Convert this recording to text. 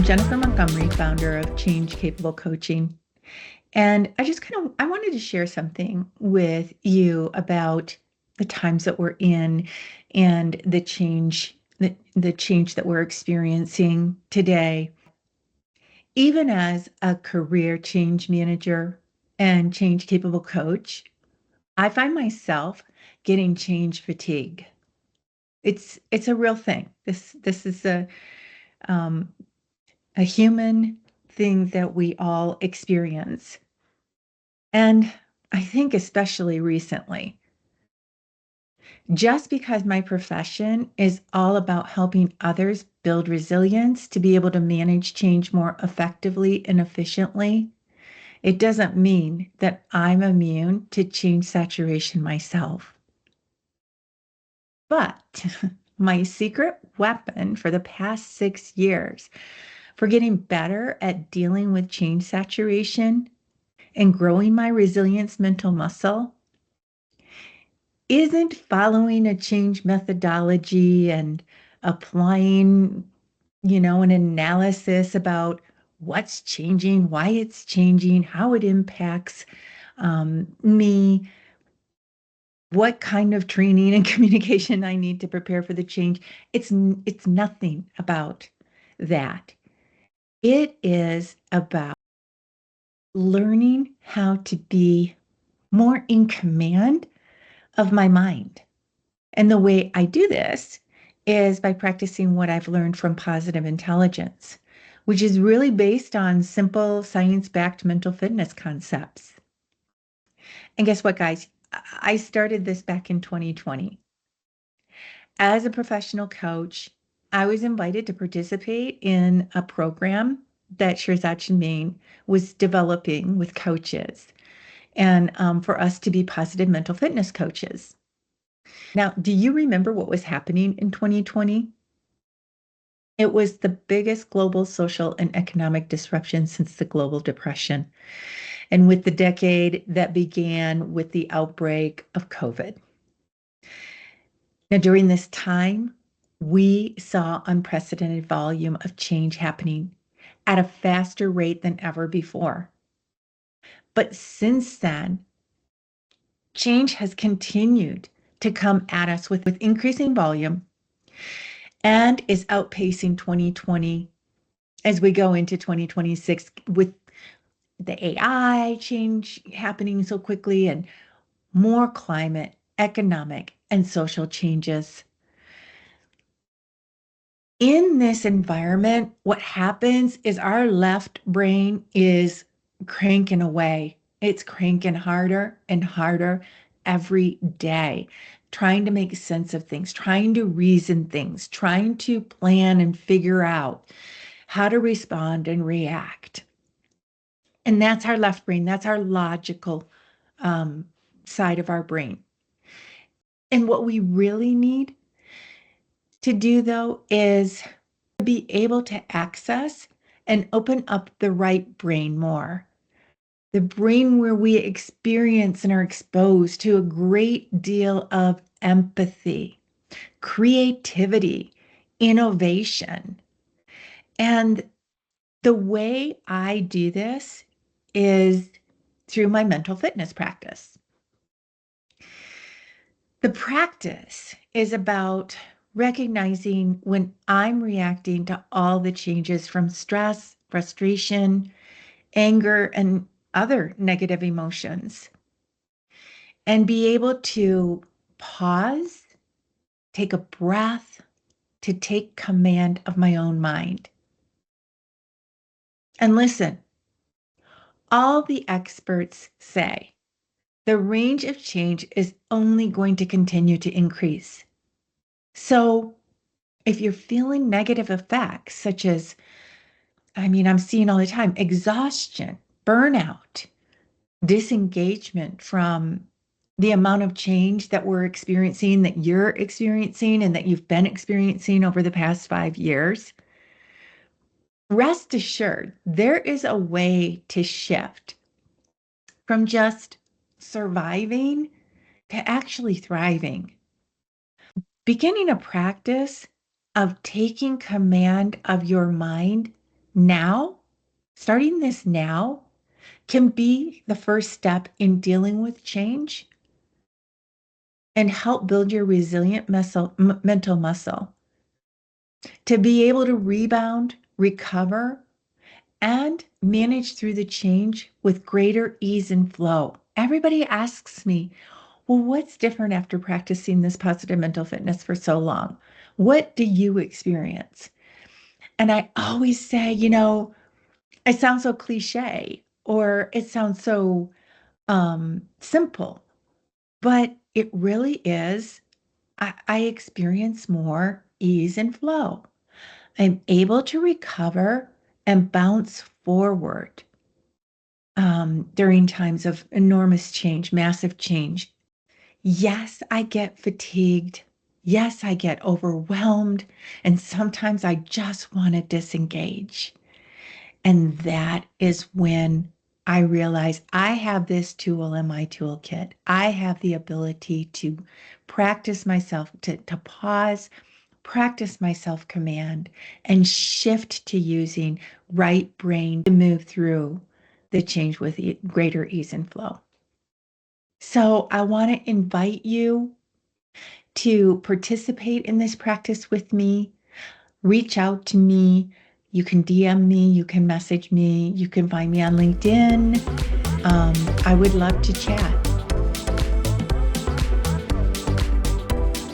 I'm Jennifer Montgomery, founder of Change Capable Coaching. And I wanted to share something with you about the times that we're in and the change that we're experiencing today. Even as a career change manager and change capable coach, I find myself getting change fatigue. It's a real thing. This is um, a human thing that we all experience. And I think especially recently, just because my profession is all about helping others build resilience to be able to manage change more effectively and efficiently, it doesn't mean that I'm immune to change saturation myself. But my secret weapon for the past 6 years for getting better at dealing with change saturation and growing my resilience mental muscle isn't following a change methodology and applying, an analysis about what's changing, why it's changing, how it impacts me, what kind of training and communication I need to prepare for the change. It's nothing about that. It is about learning how to be more in command of my mind. And the way I do this is by practicing what I've learned from positive intelligence, which is really based on simple science-backed mental fitness concepts. And guess what, guys? I started this back in 2020. As a professional coach, I was invited to participate in a program that Shirzad Maine was developing with coaches and for us to be positive mental fitness coaches. Now, do you remember what was happening in 2020? It was the biggest global social and economic disruption since the global depression, and with the decade that began with the outbreak of COVID. Now, during this time, we saw unprecedented volume of change happening at a faster rate than ever before. But since then, change has continued to come at us with increasing volume and is outpacing 2020 as we go into 2026 with the AI change happening so quickly and more climate, economic, and social changes. In this environment, what happens is our left brain is cranking away. It's cranking harder and harder every day, trying to make sense of things, trying to reason things, trying to plan and figure out how to respond and react. And that's our left brain. That's our logical side of our brain. And what we really need to do, though, is be able to access and open up the right brain more. The brain where we experience and are exposed to a great deal of empathy, creativity, innovation. And the way I do this is through my mental fitness practice. The practice is about recognizing when I'm reacting to all the changes from stress, frustration, anger, and other negative emotions, and be able to pause, take a breath, to take command of my own mind. And listen, all the experts say the range of change is only going to continue to increase. So if you're feeling negative effects, such as, I'm seeing all the time, exhaustion, burnout, disengagement from the amount of change that we're experiencing, that you're experiencing, and that you've been experiencing over the past 5 years, rest assured, there is a way to shift from just surviving to actually thriving. Beginning a practice of taking command of your mind now, starting this now, can be the first step in dealing with change and help build your resilient mental muscle to be able to rebound, recover, and manage through the change with greater ease and flow. Everybody asks me, well, what's different after practicing this positive mental fitness for so long? What do you experience? And I always say, it sounds so cliche or it sounds so simple, but it really is. I experience more ease and flow. I'm able to recover and bounce forward during times of enormous change, massive change. Yes, I get fatigued. Yes, I get overwhelmed. And sometimes I just want to disengage. And that is when I realize I have this tool in my toolkit. I have the ability to practice myself, to pause, practice my self command, and shift to using right brain to move through the change with greater ease and flow. So I want to invite you to participate in this practice with me. Reach out to me. You can DM me, you can message me, you can find me on LinkedIn. I would love to chat.